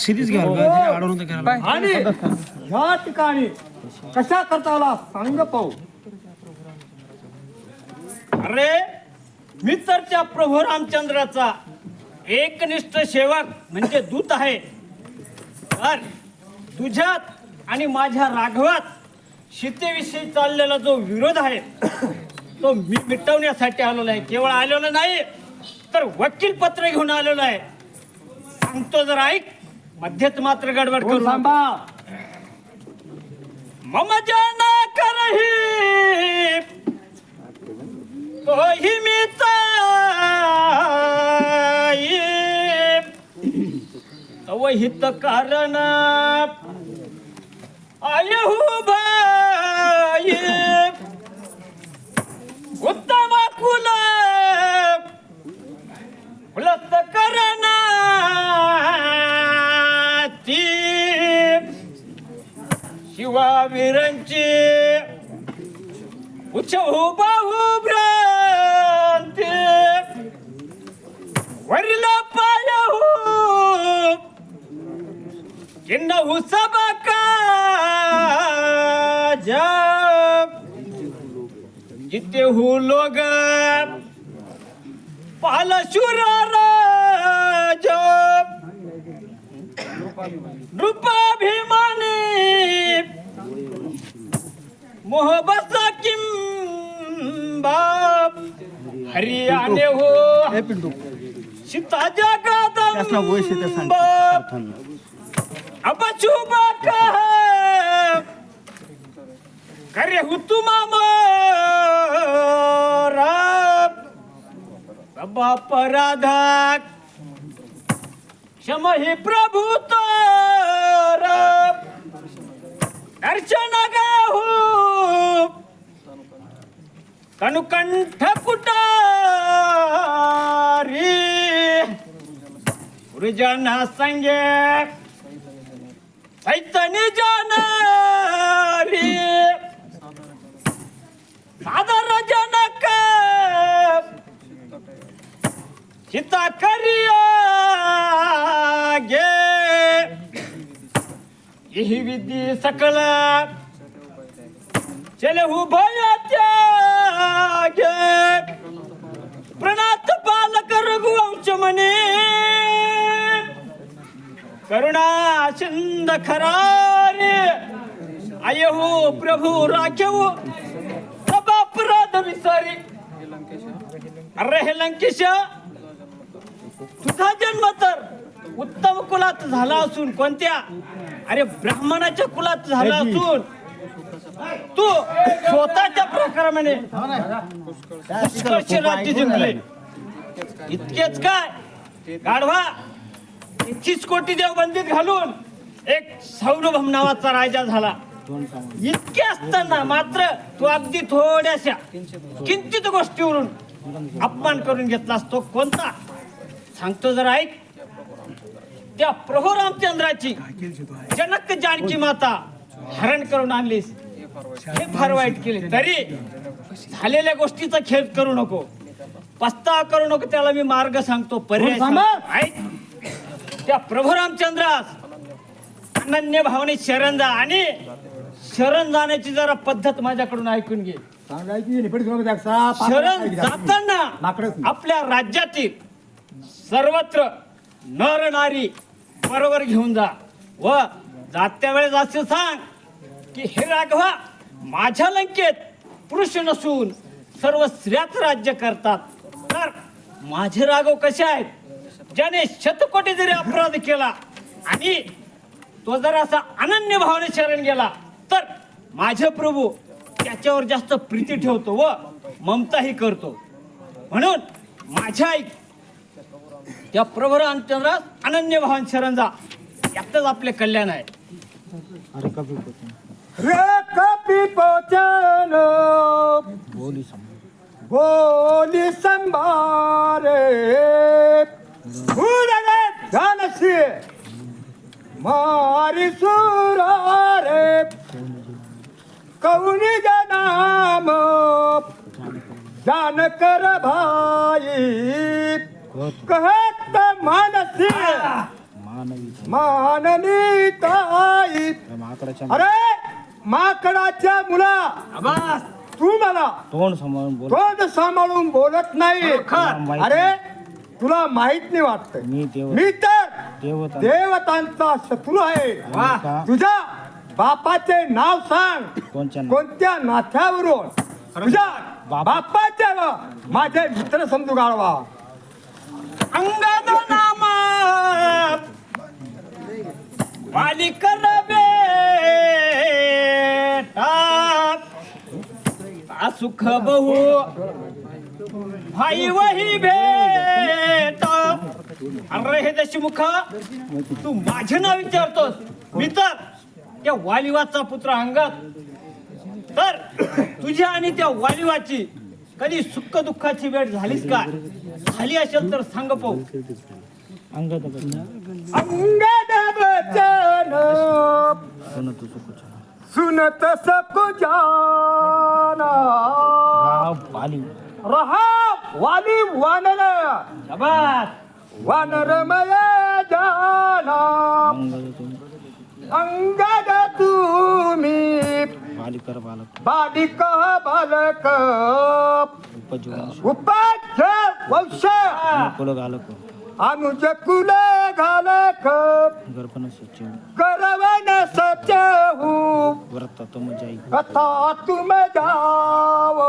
Series घ्याल अडवून करायला आणि ह्या ठिकाणी कशा करता आला सांग पाहू. अरे मी तर त्या प्रभू रामचंद्राचा एकनिष्ठ सेवक म्हणजे दूत आहे. तर तुझ्यात आणि माझ्या राघवात सीतेविषयी चाललेला जो विरोध आहे तो मी मिटवण्यासाठी आलेलो आहे. केवळ आलेलो नाही तर वकील पत्र घेऊन आलेलो आहे. सांगतो जर ऐक, मध्येच मात्र गडबड करू नको. सांभा मम जाना करही तोही मी तव हित कारण आयहू बाई उत्तम कुल कुलत करण ती शिवावीरांची उचहू बाहू भ्रांती वरिला पायहू किन्नहू सबका जब जिते हू लोग पाल शुरार जब नृपाभिमानी मोहबत किम बाप हरियाणे हो सीता जगदंब अब चुबा करे हु तुम सब अपराधा क्षम ही प्रभु तोर दर्शन गहू कनुकंठ कुटारी गुरुजना संगे चैतन्य जानारी सादर जनक चिता करिया गे यही विधि सकल चले हु भय त्यागे प्रणात पालक रघुवंश मने करुणा सिंध खरारे आयहू प्रभू राखेऊ सब अपराध विसारी. अरे हे लंकेश, तुझा जन्म तर उत्तम कुलात झाला असून कोणत्या अरे ब्राह्मणाच्या कुलात झाला असून तू स्वतःच्या प्रकाराने पुष्कळचे राज्य जिंकले. इतकेच काय गाढवा 31 कोटी देव बंदीत घालून एक सार्वभौम नावाचा राजा झाला. इतके असताना मात्र तू अगदी थोड्याशा किंचित गोष्टीवरून अपमान करून घेतला असतो. कोणता सांगतो जरा ऐक. त्या प्रभू रामचंद्राची जनक जानकी माता हरण करून आणलीस, हे फार वाईट केले. तरी झालेल्या गोष्टीचा खेळ करू नको, पस्तावा करू नको. त्याला मी मार्ग सांगतो, पर्याय ऐक. त्या प्रभू रामचंद्रास अनन्य भावने शरण जा आणि शरण जाण्याची जरा पद्धत माझ्याकडून ऐकून घे. शरण जाताना आपल्या राज्यातील सर्वत्र नर नारी बरोबर घेऊन जा व जात्या वेळेस असे सांग की हे राघवा, माझ्या लंकेत पुरुष नसून सर्व स्त्रियाच राज्य करतात. तर माझे राघव कसे आहेत, ज्याने शतकोटी जरी अपराध केला आणि तो जर असा अनन्य भावने शरण गेला तर माझे प्रभू त्याच्यावर जास्त प्रीती ठेवतो व ममताही करतो. म्हणून माझ्या आई त्या प्रभू रामचंद्रास अनन्य भावन शरण जा, यातच आपले कल्याण आहे. रे कपी पोचन बोली संभारे धनसी मारी सुरारे कौनी जनाम जान कर भाई कहत मानसी माननी ताई. अरे माकडाच्या मुला आवाज तू मला तोंड सांभाळून बोल. तोंड सांभाळून बोलत नाही. खरोखर. अरे तुला माहित नाही वाटत. मी देव मी तर देवता देवतांचा शत्रू आहे. वा. तुझ्या बापाचे नाव सांग. कोणच्या नाव? कोणत्या नाथ्यावरून तुझ्या बापाचे व माझे मित्र समजू गाळवा. अंगद नाम बालिकर बेटा सुख बहु भाई वही भेट. अरे हे दशमुख तू माझे नाव विचारतोस. मी तर त्या वालिवाचा पुत्र अंगद. तर तुझ्या आणि त्या वालिवाची कधी सुख दुःखाची वेळ झालीच का? झाली असेल तर सांग पाहू. अंगद अंगद बचन सुनत सुकुचा सुनत सकु जाना वाली रहा वाली वानर शाबास. वानरमय जाना. अंगद तुम्ही अंगद तुम्ही बालिकर बालक बालिक बालक उपजीवन उपाध्य वंश कुल घालक अनुज कुल घालक गर्भन सचिव करवन सचहु व्रत तुम जाई कथा तुम जाओ.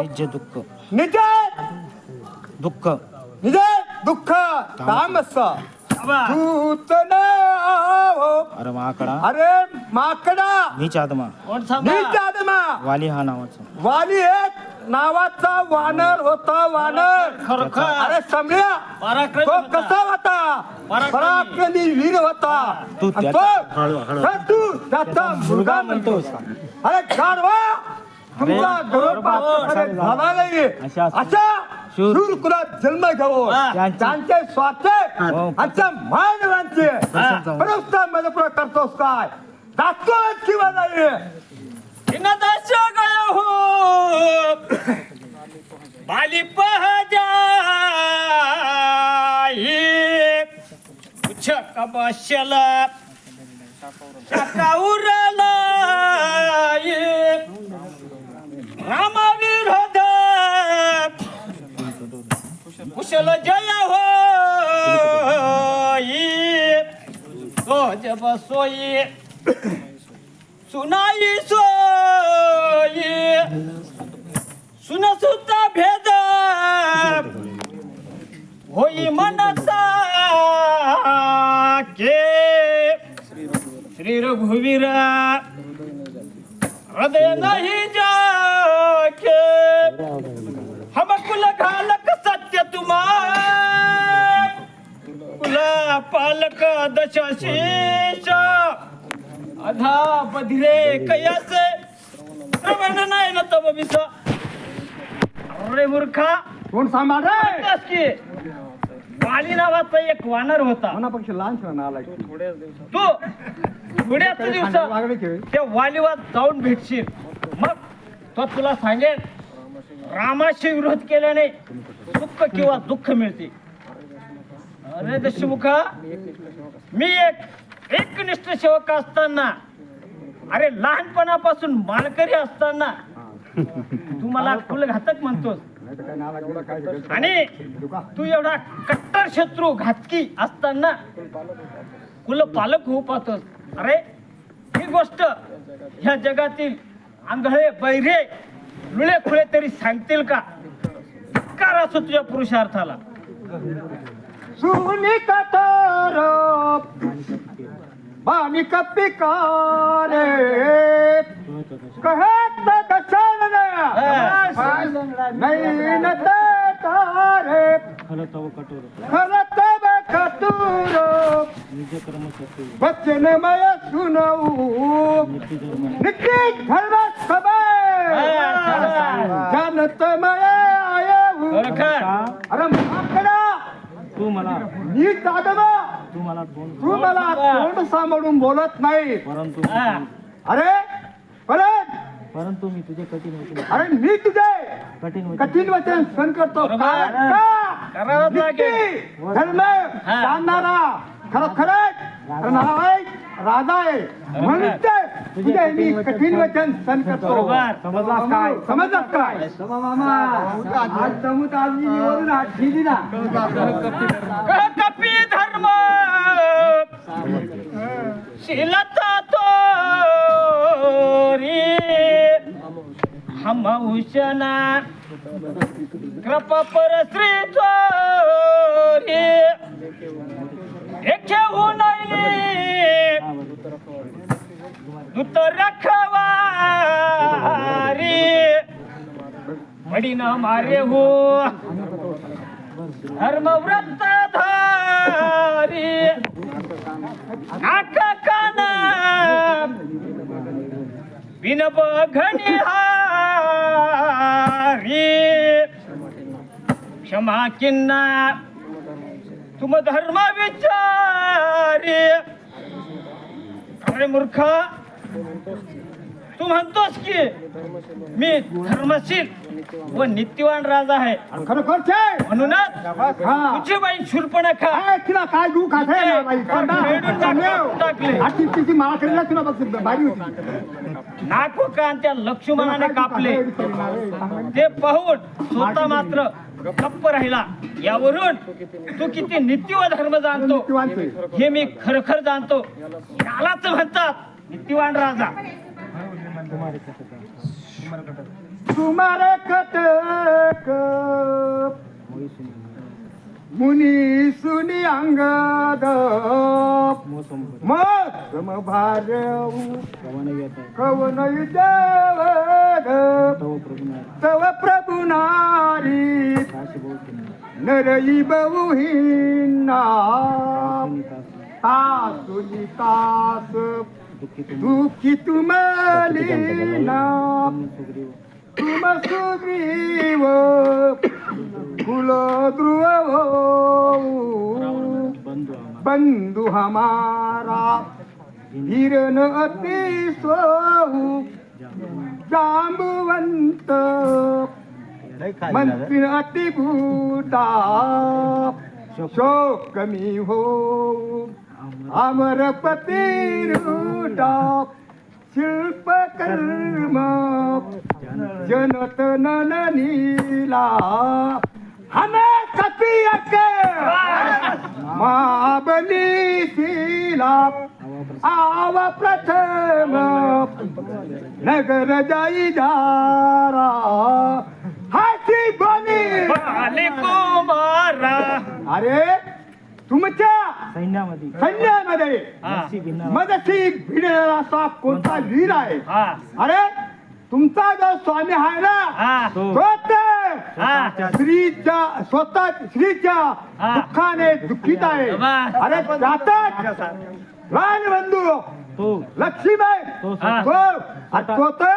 निज दुःख निज दुःख निज दुःख तामस शाबास. दूत न आओ. अरे माकडा अरे माकडा नीच आत्मा कोण सांगा? नीच आत्मा. वाली हा नावाचा वाली एक नावाचा वानर होता. वानर खरोखर. अरे समजा पराक्रमी तो होता. कसा होता? पराक्रमी. पराक्रमी वीर होता. तू आणि त्याचा- तू त्याचा मुलगा म्हणतोस. अरे गाढवा तुमचा गर्भपात झाला नाही. अशा- अशा शूर कुलात जन्म घेऊन हा. त्यांचे स्वार्थ आमच्या मानवांचे प्रस्ताव मध्ये पुढे करतोस काय? दाखवत किंवा नाही? नदाश गयो हो बाली पहजाई कुछ कबशल काउरला राम विरोध कुशल जय हो तो जब सोई सुनाई सोई सुनसुता भेद होई मनसा के श्री रघुवीर हृदय नहीं जाके हम कुल घालक सत्य तुम्हार कुल पालक दशशीष अधा बधिरे कयासे श्रवण नाही ना तब बिस. अरे मूर्खा कोण सांभाळ रे? बस की वाली नावाचा एक वानर होता. मनापेक्षा लहान क्षण आला तू थोड्याच दिवसात त्या वालीवात जाऊन भेटशील. मग तो तुला सांगेल रामाशी विरोध केल्याने सुख किंवा दुःख मिळते. अरे दशमुखा मी एकनिष्ठ सेवक असताना अरे लहानपणापासून मालकरी असताना तू मला कुलघातक म्हणतोस आणि तू एवढा कट्टर शत्रू घातकी असताना कुल पालक होऊ पाहतोस. अरे ही गोष्ट ह्या जगातील आंधळे बैरे लुळे खुळे तरी सांगतील का? धिक्कार असो तुझ्या पुरुषार्थाला. सुनी कठोर पाणी कपिकारे कहत दशन नैन तारे खल तव कठोर खरत कटूर निज कर्म सत्य वचनमय सुनऊ नित्य धर्म नित्य धर्म सबै जनतमय आयऊ. अरे माकडा तू मला नीट आदम तू मला दोन तू मला तोंड सांभाळून बोलत नाही. परंतु अरे परंतु मी तुझे कठीण होते अरे मी तुझे कठीण होते कठीण वचन सहन करतो. बरोबर. कारण का? करावंच लागेल. नीती, धर्म जाणणारा खरोखरच नालायक राजा आहे म्हणून ते तुझे मी कठीण वचन सहन करतो. बरोबर. समजलास काय? समजलास काय? आज समूत आजीवरून आज दिली ना. कपी धर्म शीलता तो रे हम उशना कृपा पर श्री चोरी एक नाही दूत रखवारी बडी न मारे हो धर्म व्रत धारी आका काना बिन बघणी हारी क्षमा किन्ना तुम धर्म विचारी. अरे मूर्ख, तू म्हणतोस की मी धर्मशील व नित्यवान राजा आहे खरोखर छे. म्हणूनच हा. तुझी बाई शूर्पणखा काय तिला काय दुःख आहे ना बाई? टाकले. आजची तिची माळा करीला तुला बघ भारी होती. नाक व कान त्या लक्ष्मणाने कापले ते पाहून स्वतः मात्र गप्प राहिला. यावरून तू किती नित्य व धर्म जाणतो हे मी खरखर जाणतो. यालाच म्हणतात नित्यवान राजा. तुम्हारे कटक मुनी सुनी अंगद मौसम भारऊ कवन देवग तव प्रभु नारी नरई बहुहीना तासुनी तास दुःखी तुमलीना तुम सुग्रीव कुल ध्रुव बंधु हमारा हिरण अति सोहू जांबुवंत मंत्री अति भूता शोक कमी हो अमरपती रूटा शिल्प कर्म जनतन नीला हमें कपिया के महाबली शीला आव प्रथम नगर जाई जारा हाती बोली बाले कुमारा. अरे तुमच्या सैन्यामध्ये हा. मदती भिडलेला असा कोणता वीर आहे? हा. अरे तुमचा जो स्वामी आहे ना हा. तो ते हा. स्त्रीच्या स्वतः स्त्रीच्या हा. दुःखाने दुःखित आहे. बस. अरे जातात लहान बंधू तो लक्ष्मीबाई तो हा. तो तर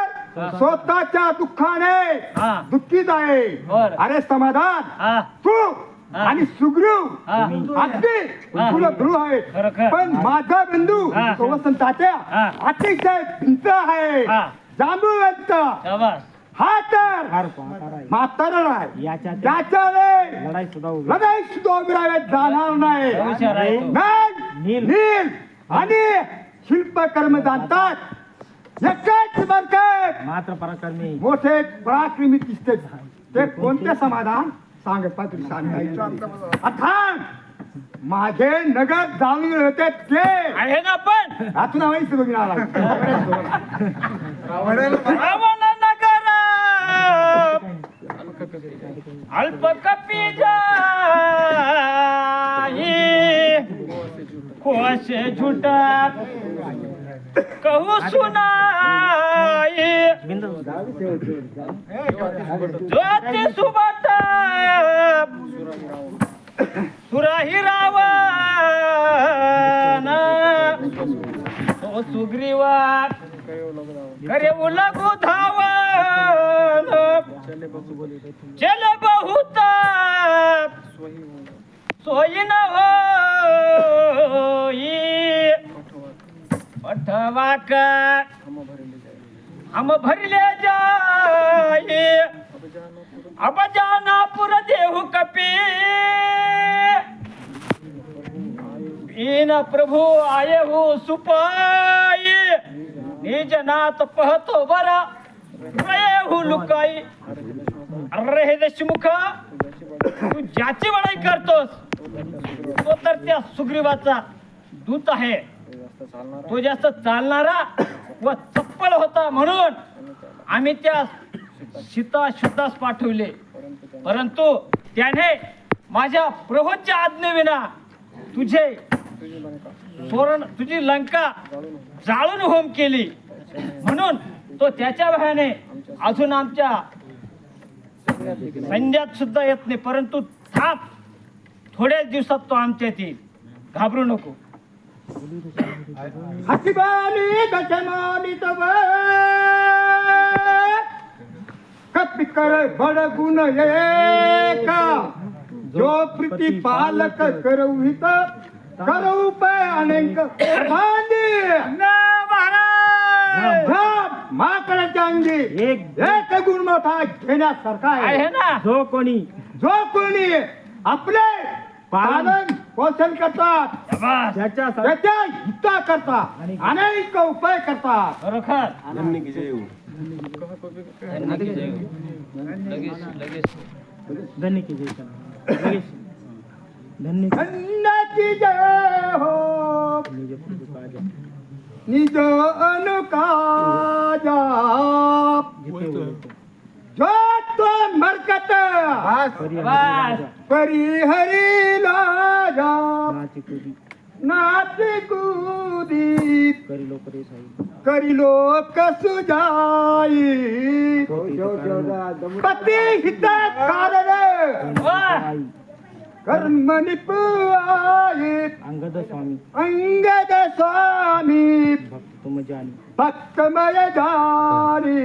स्वतःच्या दुःखाने हा. दुःखित आहे. बरं. अरे समाधान हा. तू हा. आणि सुग्रीव हा. अगदी हा. तुला ध्रुव आहे. खरं. पण माझा बंधू हा. तो वसंत तात्या हा. अतिशय भिंत आहे. हा. जांबुवंत शाबास. हा तर म्हातारा आहे. याच्या त्याच्या वेळी लढाई सुद्धा उभी. लढाई सुद्धा उभी राहायला जाणार नाही. हुशार आहे तो. नाही. नील. नील आणि शिल्पकर्म जाणतात. एकच बरकत मात्र पराक्रमी मोठे पराक्रमी दिसते. ते कोणते समाधान सांग पात्र सांगायचं अथान माझे नगर जाऊन होते ते आहे ना पण आतून आवाज बघून आला. रावण नगर अल्प कपी जाई कोश झुटत कहू सुनाई ज्योती सुबट सुराही रावण तो सुग्रीवात करे उलगू धावन चल बहुत सोयी न होई पठवा का हम भरले जाए अब जानापुर देहु कपी इन प्रभु आये हो सुपाई निज नाथ पहतो बरा रये हो लुकाई. अरे हे देशमुख, तू ज्याची बडाई करतोस तो तर त्या सुग्रीवाचा दूत आहे. तो जास्त चालणारा व चप्पल होता म्हणून आम्ही त्या सीता शुद्धास पाठवले, परंतु त्याने माझ्या प्रभूच्या आज्ञेविना तुझी लंका जाळून होम केली. म्हणून तो त्याच्या भयाने अजून आमच्या सैन्यात सुद्धा येत नाही, परंतु थांब, थोड्याच दिवसात तो आमच्यात येईल. घाबरू नको. हसिबानी दशमानी तब कपि कर बड़ गुण एका जो प्रीति पालक करऊ हित करऊ पे अनेक बांधी माकडाच्या अंगी एक गुण मोठा घेण्यासारखा आहे ना. जो कोणी आपले पालन पोषण करतात, शाबास. त्याच्या हिता करतात, अनेक उपाय करतात. खरोखर धन्य की जय लगेच धन्य धन्याची जय हो निज प्रभु काजा निज अनुकाजा जिथे बोलतो जो तो मरकत शाबास. परिहरी लाजा नाची कुदी नाची कूदी करी लोक रे साई करी लोक सुजाई पती हित कारण वाह. कर्म निपुआई अंगद स्वामी अंगद स्वामी भक्त तुम जानी भक्तमय जानी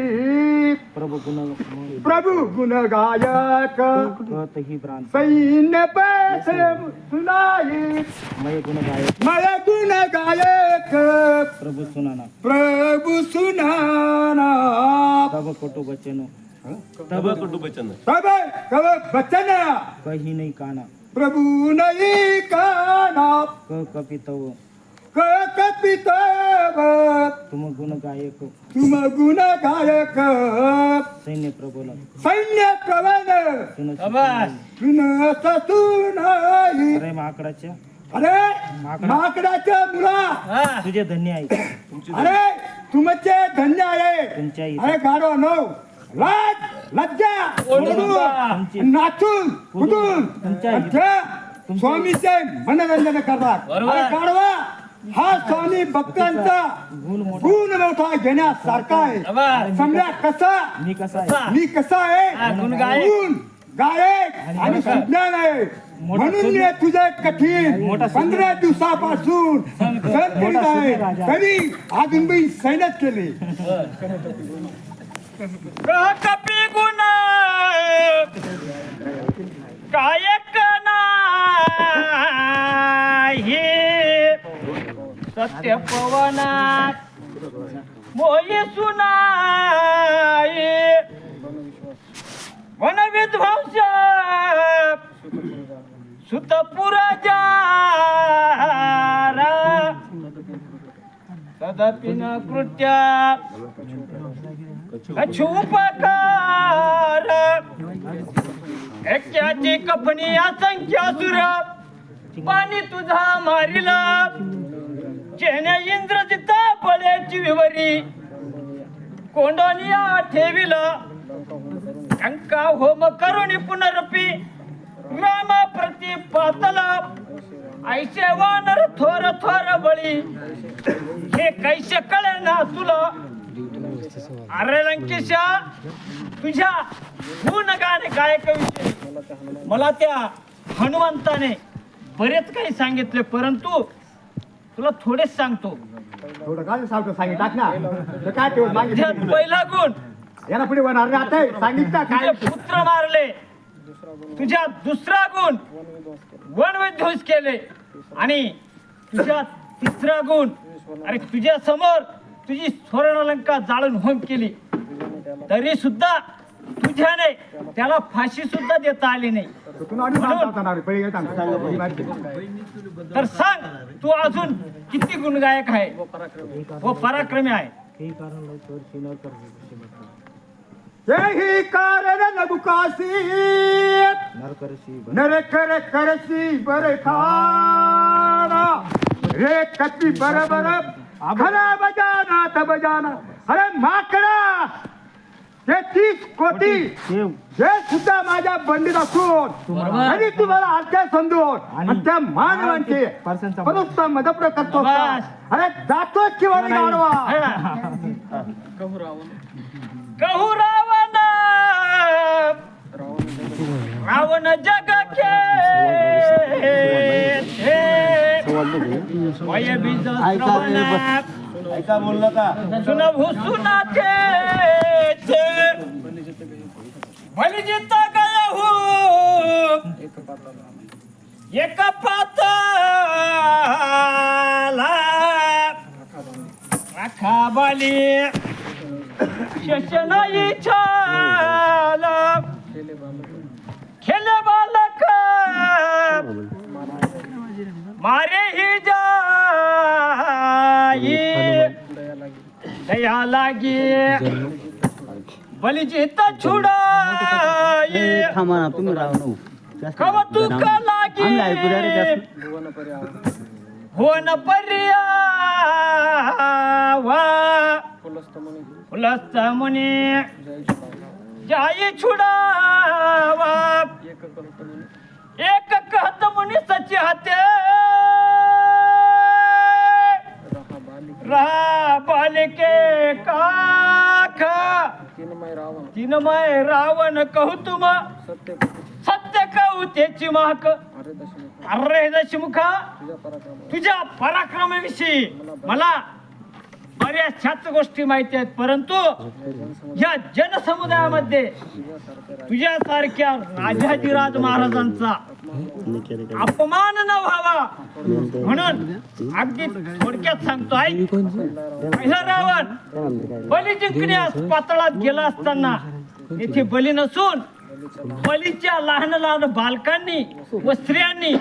प्रभु गुण गायक कहत ही भ्रांत सैन्य पैसे सुनाई मय गुण गायक मय गुण गायक प्रभु सुनाना तब तब कोटो बचन तब कब बचन कही नहीं काना प्रभु नहीं काना क कपितव कपितव तुम गुण गायक तुम गुण गायक सैन्य प्रबल सैन्य प्रबल सुन शाबास. सुन ससुनाई अरे माकडाच्या अरे माकडाच्या मुला हा. तुझे धन्य आहे अरे तुमचे धन्य आहे. तुमच्या अरे गाडो नो लाज लज्जा ओढून नाचून कुठून स्वामीचे मनोरंजन करतात. बरोबर. अरे गाडवा हा स्वामी भक्तांचा गुण मोठा गुण मोठा घेण्यासारखा आहे. शाबास. समजा कसा मी कसा आहे मी कसा हा, आहे गुण गायक. गुण गायक आणि सुज्ञान आहे. म्हणून मी तुझे कठीण मोठा 15 दिवसापासून सण करीत आहे. तरी अजून मी सैन्यात केले. कपी गुण कायक नाही सत्य पवनात मोही सुनाई वन विध्वंस सुतपुरा जारा तदपि न कृत्य अछुपकार एक्याची कफनी असंख्य असुर पाणी तुझा मारिला चेने इंद्रजिता बळेची विवरी कोंडोनिया ठेविला शंका होम करुणी पुनरपी राम प्रतिपातला ऐसे वानर थोर थोर बळी हे कैसे कळे ना तुला. अरे लंकेशा, तुझ्या गुण गायकाविषयी मला त्या हनुमंताने बरेच काही सांगितले, परंतु तुला थोडेच सांगतो. थोडं काय सांगतो सांगितलं ना तर काय ते तुझ्यात मागितलं पहिला गुण याला पुढे होणार नाही. आता सांगितलं काय तुझे पुत्र मारले. तुझ्या दुसरा गुण वन विध्वंस केले. आणि तुझ्या तिसरा गुण अरे तुझ्या समोर तुझी स्वर्णलंका जाळून होम केली, तरी सुद्धा तुझ्याने त्याला फाशी सुद्धा देता आली नाही. तुला आणि सांगता येणार पहिले काय सांगतो. तर सांग तू अजून किती गुणगायक आहे व पराक्रमी आहे. हे कारण लवकर शिन कर हे कारण लघुकासी नरकरशी नरे कर करसी बरे खाना रे कती बरोबर खरा बजाना तब जाना. अरे माकडा 30 कोटी देव हे सुद्धा माझ्या बंडीत असून आणि तुम्हाला आजच्या समजून आणि त्या मानवांचे पर्सनचा परस्त मदत करतो. बस. अरे जातो किंवा नाही गाडवा. कहू रावण रावण जग के वय बीज श्रवण ऐका बोललं का सुन भूसुना भली जिता गया हूँ एक पाताला राखा बाली शशनाई छाल खेले बालक मारे ही जाई दया लागी बलिजित छुड़ाई थांबा ना तुम्ही राव ना कवतुक लागी आम्ही ऐकू द्या रे त्यात. हो न पर्या फुलस्त मुनी जाई छुड़ावा एक कहत मुनी सची हाते रहा बालिके काखा तीनमय रावण कहू तुम सत्य कहू त्याची महाक अरे दशमुखा तुझ्या पराक्रमाविषयी मला बऱ्याचशाच गोष्टी माहिती आहेत, परंतु या जनसमुदायामध्ये तुझ्यासारख्या राजाधिराज महाराजांचा अपमान न व्हावा म्हणून अगदी थोडक्यात सांगतो. ऐक, पहिला रावण बली जिंकण्यास पातळात गेला असताना येथे बली नसून बलीच्या लहान लहान बालकांनी व स्त्रियांनी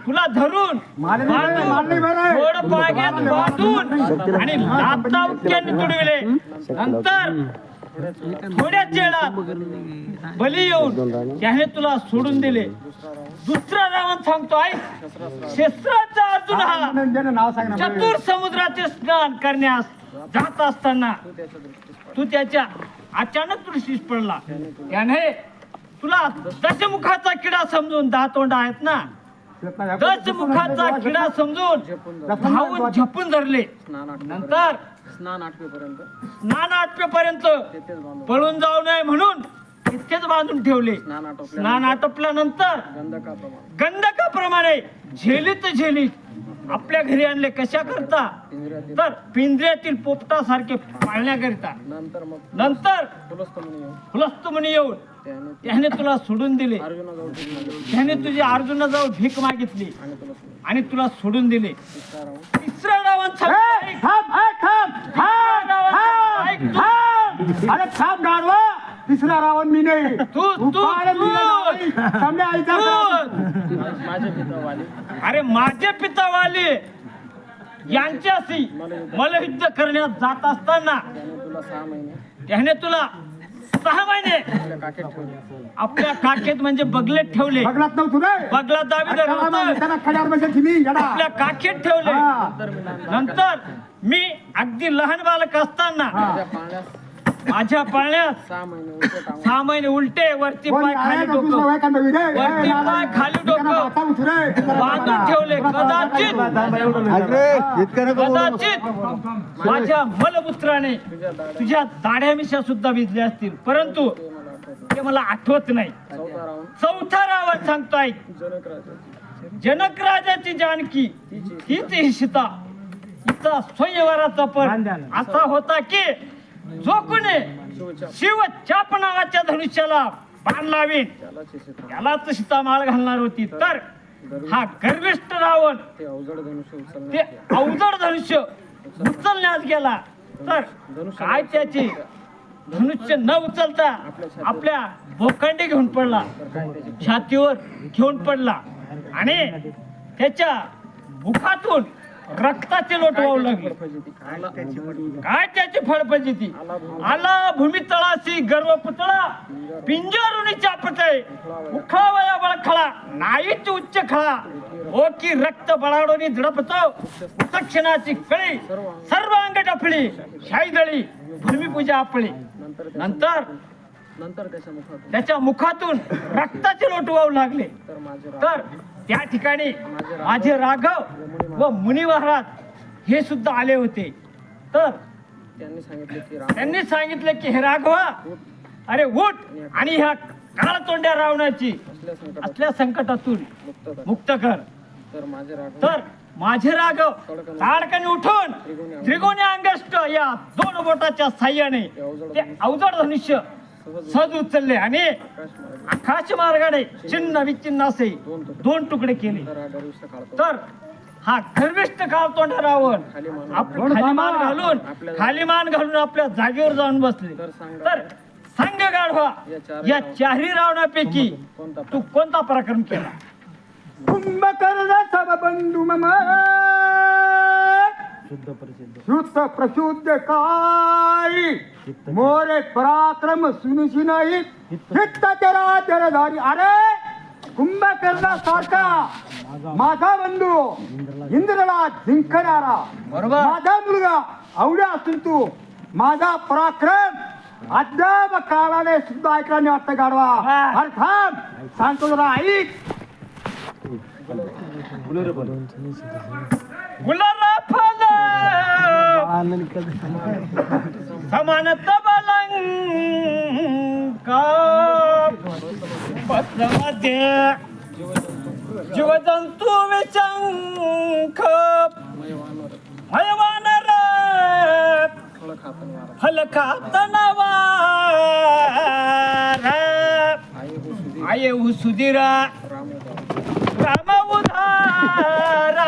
तुला धरून घोड पाग्यात बांधून आणि दातावक्याने तुडविले. नंतर थोड्याच वेळात बली येऊन त्याने तुला सोडून दिले. दुसरा रावण सांगतो ऐक, शस्त्राचा अर्जुन हा नाव सांग ना. चतुर समुद्राचे स्नान करण्यास जात असताना तू त्याच्या अचानक दृष्टीस पडला. त्याने तुला दशमुखाचा किडा समजून, दातोंड आहेत ना, दशमुखाचा किडा समजून धावून झपून धरले. नंतर स्नान आटपेपर्यंत पळून जाऊ नये म्हणून इतकेच बांधून ठेवले. स्नान आटपल्यानंतर गंधकाप्रमाणे झेलीत झेलीत आपल्या घरी आणले. कशा करता तर पिंजऱ्यातील पोपटासारखे पाळण्याकरिता. नंतर फुलस्त मुनी येऊन त्याने तुला सोडून दिले. त्याने तुझी अर्जुनाजवळ भीक मागितली आणि तुला सोडून दिले. तिसरा रावण अरे थांब गाडवा. तिसरा रावण मी नाही. अरे माझे पितावाले यांच्याशी मल्लयुद्ध करण्यात जात असताना त्याने तुला 6 महिने आपल्या काखेत म्हणजे बगलेत ठेवले. बगलात नव्हतो रे. बगला दाबी धरला आपल्या काखेत ठेवले. नंतर मी अगदी लहान बालक असताना माझ्या पाळण्यात 6 महिने उलटे वरती पाय खाली डोकं, वरती पाय खाली डोकं बांधून ठेवले. कदाचित माझ्या मलमूत्राने तुझ्या दाढ्या मिशा सुद्धा भिजल्या असतील, परंतु ते मला आठवत नाही. चौथा रावण सांगतोय, जनक राजाची जानकी हीच ही सीता. हिचा स्वयंवराचा पण असा होता की जो कोणी शिव चाप नावाच्या धनुष्याला बाण लावीन त्यालाच सीता माळ घालणार होती. तर हा गर्विष्ठ रावण ते अवजड धनुष्य उचलण्यास गेला तर काय त्याची धनुष्य न उचलता आपल्या भोकांडी घेऊन पडला, छातीवर घेऊन पडला आणि त्याच्या मुखातून रक्ताचे लोट वाहू लागले. काय त्याची फळफजिती? आला भूमी तळाशी गर्व पुतळा, पिंजरुनी चापटे, उखळावया बळखळा, नाहीच उच्च खळा, ओ की रक्त बळाडोनी झडपतो, उत्क्षणाची कळी, सर्व अंग डफळी, शाईदळी, भूमिपूजा आपली. नंतर त्याच्या मुखातून रक्ताचे लोट वाहू लागले. तर त्या ठिकाणी माझे राघव व मुनी महाराज हे सुद्धा आले होते. तर त्यांनी सांगितले की हे राघवा, अरे उठ आणि ह्या काळतोंड्या रावणाची असल्या संकटातून मुक्त कर. तर माझे राघव ताडकाने उठून त्रिकोणी अंगष्ट या 2 बोटाच्या साह्याने ते अवजड धनुष्य सहज उचलले आणि आकाश मार्गाने चिन्ह विचिन्ह असे 2 तुकडे केले. तर हा गर्विष्ठ काळतोंडा रावण खाली मान घालून आपल्या जागेवर जाऊन बसले. तर सांग गाढवा, या 4ही रावणापैकी तू कोणता पराक्रम केला? कुंभकर्ण सब बंधू मम शुद्ध प्रशुद्ध काही मोरे पराक्रम सुनुशी नाही चित्ताचरा जरधारी. अरे कुंभकर्णासारखा माझा बंधू इंद्रला जिंकणारा माझा मुलगा आवड्या असून तू माझा पराक्रम अद्याप काळाने सुद्धा ऐकला नाही वाटतं गाढवा. अरे थांब, सांगतो जरा ऐक. गुलाला फल समानत बलंका पत्रमध्ये जीवजंतू विशंख मयवानर फल खात नवार आये सुधीरा राम उधार.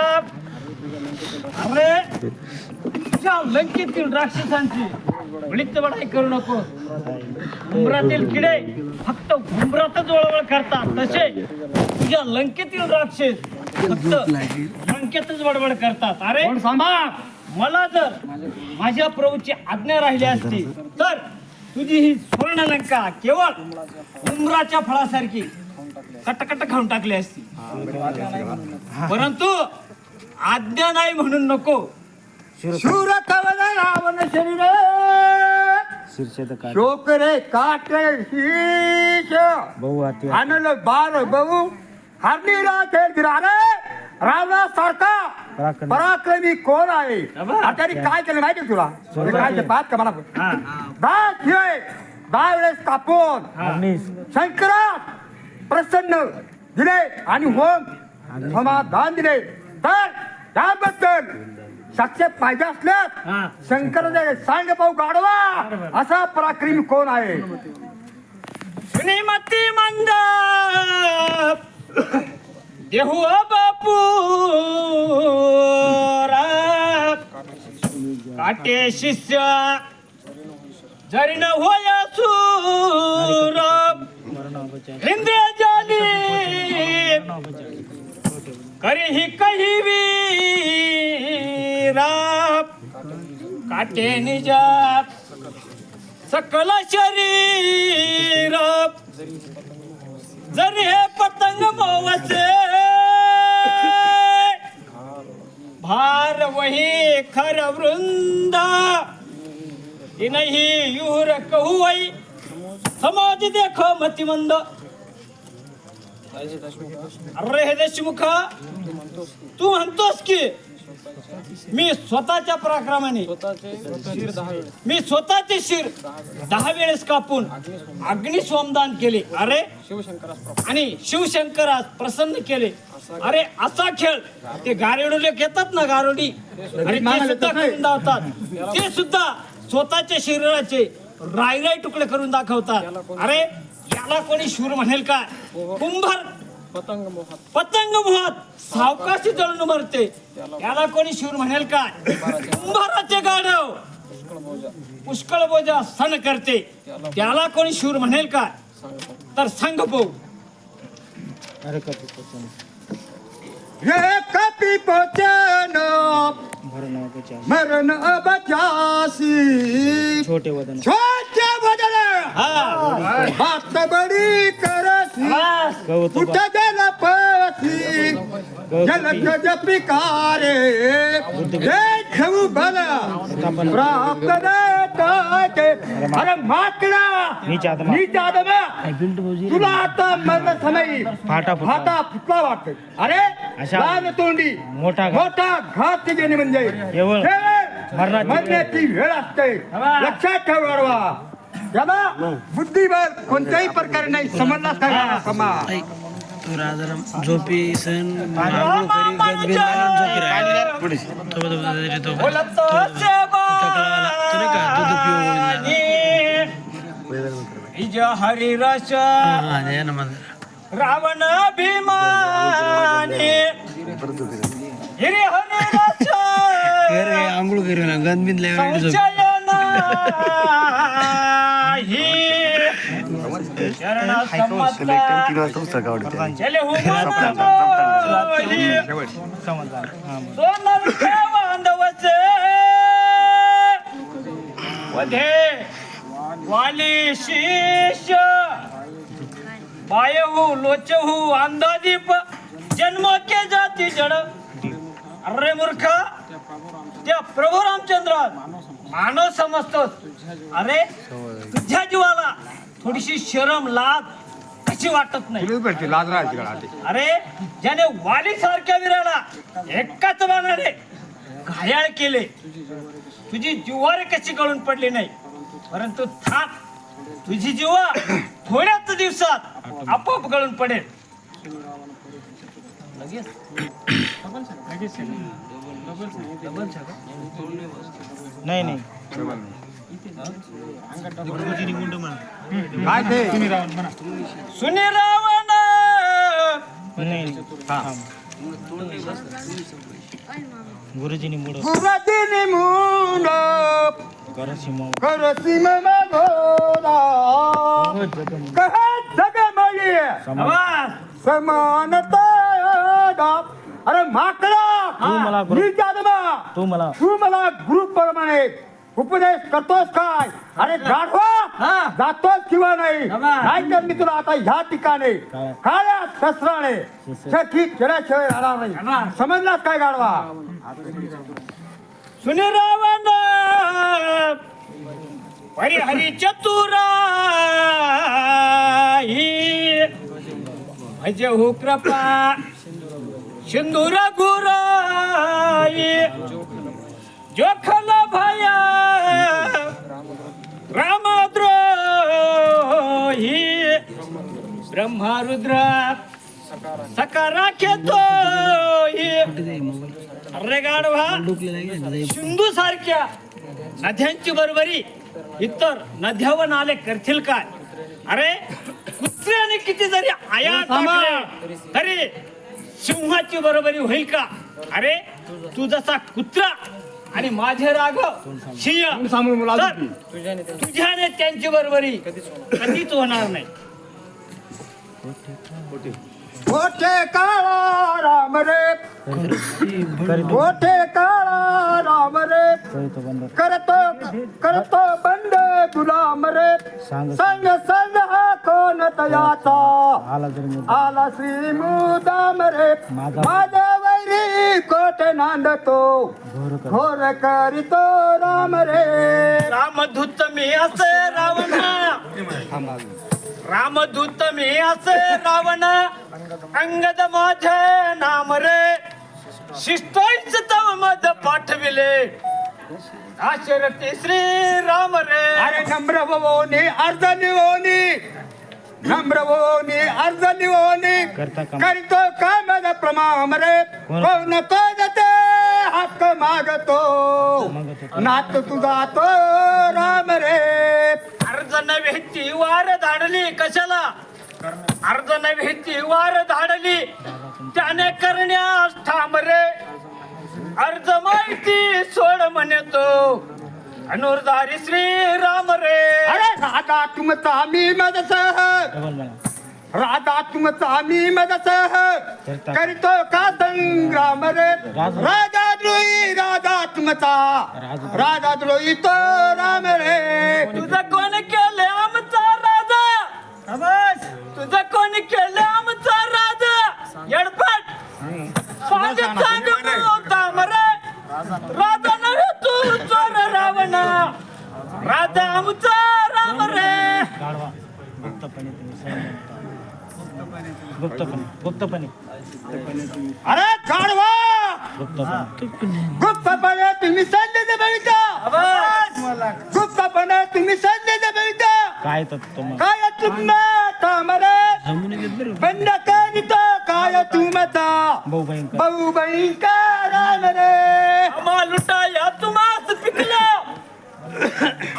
अरे तुझ्या लंकेतील राक्षसांची बळीच बढाई करू नको. उंबरातील किडे फक्त उंबरातच वळवळ करतात, तसे तुझ्या लंकेतील राक्षस फक्त लंकेतच बडबड करतात. अरे मला जर माझ्या प्रभूची आज्ञा राहिली असती तर तुझी ही स्वर्णलंका केवळ उंबराच्या फळासारखी कटकट खाऊन टाकली असती. परंतु आज्ञा नाही म्हणून नको. शूर कवल रावण शरीर शोक रे काट शीश आनंद बार बहु हरणीला खेळ गिरारे. रावणासारखा पराक्रमी कोण आहे? आता काय केलं माहिती तुला? काय पाहत का मला? 10 वेळेस कापून शंकरात प्रसन्न दिले आणि होम समाधान दिले. तर त्याबद्दल साक्षात पाहिजे असल्यास शंकर सांग पाहू गाढवा, असा पराक्रमी कोण आहे? श्रीमती मंद देहू बापू काटे शिष्य जरी न होया सूर इंद्रजाली करी ही कही वीरा काटे निजा सकल शरीर जरी हे पतंग मोवसे भार वही खर वृंद नहीं यूर कहू वही समाज देखो मतिमंद. अरे हे देशमुख, तू म्हणतोस की मी स्वतःच्या पराक्रमाने मी स्वतःचे शिर 10 वेळेस कापून अग्निस्वमदान केले. अरे आणि शिवशंकरास प्रसन्न केले. अरे असा खेळ ते गारेडू लोक येतात ना, गारोडी, आणि ते सुद्धा करून दाखवतात. ते सुद्धा स्वतःच्या शरीराचे राय तुकडे करून दाखवतात. अरे याला कोणी शूर म्हणेल का? कुंभार पतंग मोहात सावकाशी जळून मरते, याला कोणी शूर म्हणेल का? कुंभाराचे गाढव पुष्कळ बोजा सण करते त्याला कोणी शूर म्हणेल का? तर सांग पाहू. कपी पोचन मरण बचासी छोटे वदन छोटे वदन हात बडी करसी कुठ जल पसी जल जप पिकारे देखू बल प्राप्त देते. अरे माकडा नीच आदमा तुला आता मरण समय फाटा फुटला वाटत. अरे लाल तोंडी मोठा घात घेणे म्हणजे मरण्याची वेळ असते. लक्षात ठेव वाढवा. याला बुद्धिबळ कोणत्याही प्रकारे नाही समजलाच काय समा. झोपी सण हरिरस रावण भीमाने हिरे हरिरस आंघोळ करू ना गंदबिंद वाली शीश पायहू लोचहू अंधादीप जन्म के जाती जड. अरे मूर्ख त्या प्रभू रामचंद्र मानव समजतोस. अरे तुझ्या जीवाला थोडीशी शरम लाज कशी वाटत नाही? लाज राहायची. अरे ज्याने वाली सारख्या वीराला एकाच बाणाने घायाळ केले तुझी जीवारी कशी गळून पडली नाही? परंतु थांब, तुझी जीवा थोड्याच दिवसात आपोआप गळून पडेल. नाही नाही काय ते सुनी रावण गुरुजीनी मुड गुरुजीनी मूड करसी मगोरा कहे जगमयी समानता. अरे माकडा नीच आदमा तू मला गुरु प्रमाणे उपदेश करतोस काय? अरे गाढवा जातोस किंवा नाही? नाही तर मी तुला आता ह्या ठिकाणी काळ्या शस्त्राने शकीत केल्याशिवाय राहणार नाही. समजलास काय गाढवा? सुनी रावण हरी चतुरा भज हो कृपा सिंदूर गुराई जोखल भया रामद्रोही ब्रह्मरुद्र सकारा खेतो. अरे गाढवा सिंधू सारख्या नद्यांची बरोबरी इतर नद्या व नाले करतील काय? अरे कुत्र्याने किती जरी आया टाकल्या तरी सिंहाची बरोबरी होईल का? अरे तू जसा कुत्रा आणि माझे राघव सिंह तर तुझ्याने त्यांची बरोबरी कधीच होणार नाही. मोठे काळा राम रे मोठे काळा राम रे करतो बंड गुलाम रे. संग हा कोण तयाचा आला श्री मुदाम रे. माझा वैरी कोट नांदतो घोर करीतो राम रे. रामदूत मी असे रावण रामदूत मी असे रावण अंगद माझे नाम रे. शिष्टोच तव मद पाठविले दाशरथी श्री राम रे. अरे नम्र भवोनी अर्ध निवोनी नम्र भवोनी अर्ध निवोनी करीतो कामद प्रमाम रे. कोण कोणते हक्क मागतो नात तुझा तो राम रे. अर्ज नव्हे ती वार धाडली कशाला? अर्ज नव्हे ती वार धाडली त्याने करण्यास ठाम रे. अर्ज माहिती सोड म्हणतो धनुर्धारी श्री राम रे. अरे राधा तुमचा मी मदसह डबल म्हणा. राधा तुमचा मी मदसह करीतो का संग्राम रे. राधा तुमचा राधा द्रोही तो राम रे. तुझं कोण केलं आमचा राजा. तुझं कोण केलं आमचा राजा. येडपट सांग राम रे. राजा नव्हे तू चोर रावण. राजा आमचा राम रे. गाढवा. गुप्तपणे तुम्ही सैन्य गुप्तपणे अरे गाढवा गुप्तपणे तुम्ही सैन्य बघितलं. गुप्तपणे तुम्ही सैन्य बघितलं. काय तर तुम्हाला काय तुमचा मरे बंद करीत काय तुमचा भाऊ भयंकर बहु भयंकर राम रे. आम्हा लुटा या तुम्हाच पिकलं.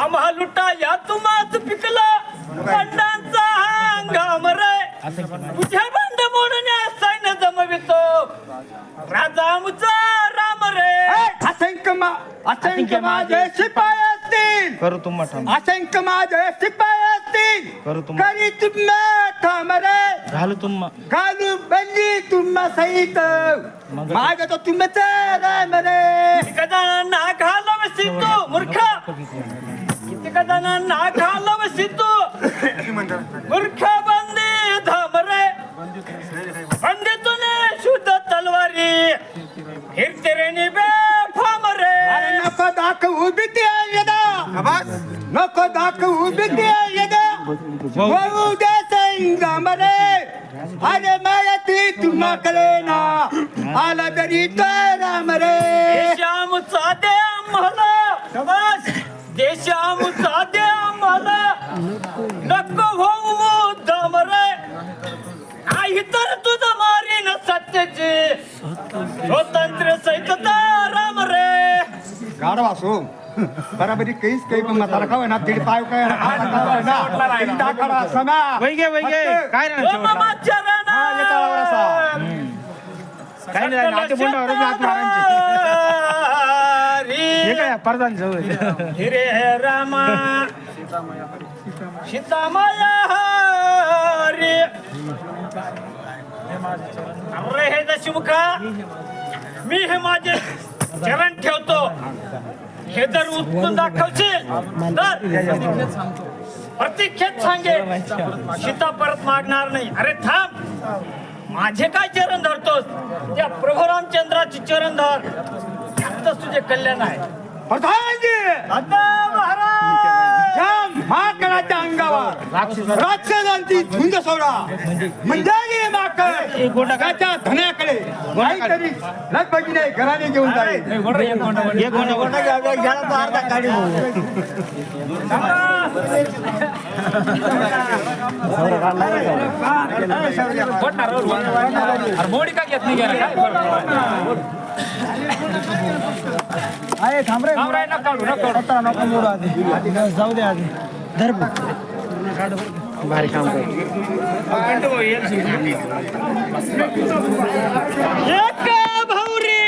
आम्हा लुटा या तुम्हाच पिकलं. बंडांचा हंगाम रे. तुझ्या बंड मोडून सैन्य जमवितो. राजा आमचा राम रे. असंख्य माझे शिपाई असतील. करू तुम्हा ठाम असंख्य माझे शिपाई असतील. करू तुम्हा करी तुम्हा ठाम रे. घालू तुम्हा घालू बंदी तुम्हा सहित मागतो तुमचं राम रे. ठिकाणांना घालव सिद्धू मूर्ख. ठिकाणांना घालव सिद्धू मूर्ख. बंदी धाम रे. बंदी तुने शुद्ध तलवारी. हिरते रेणी बेफाम रे. अरे नको दाखवू भीती यदा. नको दाखवू भीती यदा. होऊ दे संगम रे. अरे मायाती तुम्हा कळेना. आला तरी तो राम रे. देशामुचा दे आम्हाला. शाबास. देशामुचा दे आम्हाला. नको होऊ मुद्दाम रे. काही तर तुझं मारीन सत्याची. स्वतंत्र सैकता राम रे. गाढवा सो बराबरी काहीच काही पण म्हातारा का ना तिथे पाय काय समा वैगे काय ओ राहणार मामा चरणा. काय नाही नाते बोंडावर हात मारायचे हे काय परदान जवळ हिरे रामा सीतामाया रे. अरे हे दशमुखा मी हे माझे चरण ठेवतो. हे जर उचलून दाखवशील तर प्रतीक्षेत सांगेल सीता परत मागणार नाही. अरे थांब. माझे काय चरण धरतोस. त्या प्रभू रामचंद्राचे चरण धर. त्यातच तुझे कल्याण आहे. प्रधानजी आता महाराज माकडाच्या अंगावर राक्षसांची झुंज सोडा. म्हणजे माकडाच्या धन्याकडे काहीतरी लगबगीने घराने घेऊन जाईल. एक गोंडा मोडी का घेत नाही जाऊ दे आधी धर भारी काम कर. भौरी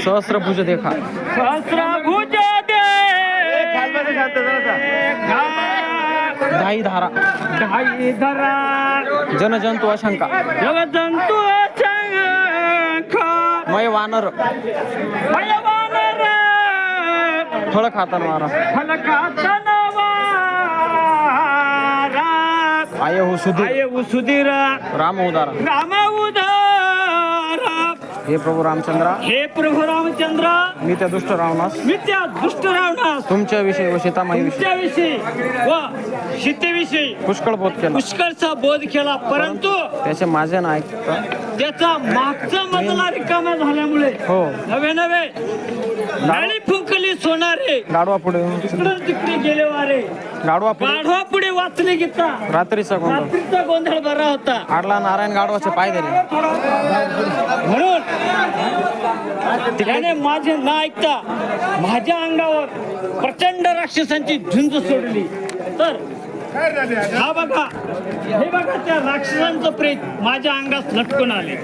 सहस्रभुज देखा सहस्रभुज दे. धाई धारा धाई धरा. जनजंतु अशंका जगजंतु अशंका. मय वानर भयवानर. फळ खाता मारा फलकातन वारा. आय हो सुधीर आये सुधीर राम उदारा. राम उदार. हे प्रभू रामचंद्रा हे प्रभू रामचंद्र मी त्या दुष्ट रावणास मी त्या दुष्ट रावणास तुमच्या विषयी व सीतामाईविषयी तुमच्याविषयी व सीतेविषयी पुष्कळ बोध केला. पुष्कळचा बोध केला. परंतु त्याचे माझे ना ऐकता त्याचा मागचा मजला रिकामा झाल्यामुळे हो नवे नवे गाडी फुंकली सोनारे. गाडवा पुढे इकडून तिकडे गेले वारे. गाडवा पुढे गाढवा पुढे वाचली गीता. रात्रीचा गोंधळ रात्रीचा गोंधळ बरा होता. आडला नारायण गाडवाचे पाय धरले. म्हणून त्याने माझे न ऐकता माझ्या अंगावर प्रचंड राक्षसांची झुंज सोडली. तर हा बघा हे बघा त्या राक्षसांचं प्रेत माझ्या अंगात लटकून आले.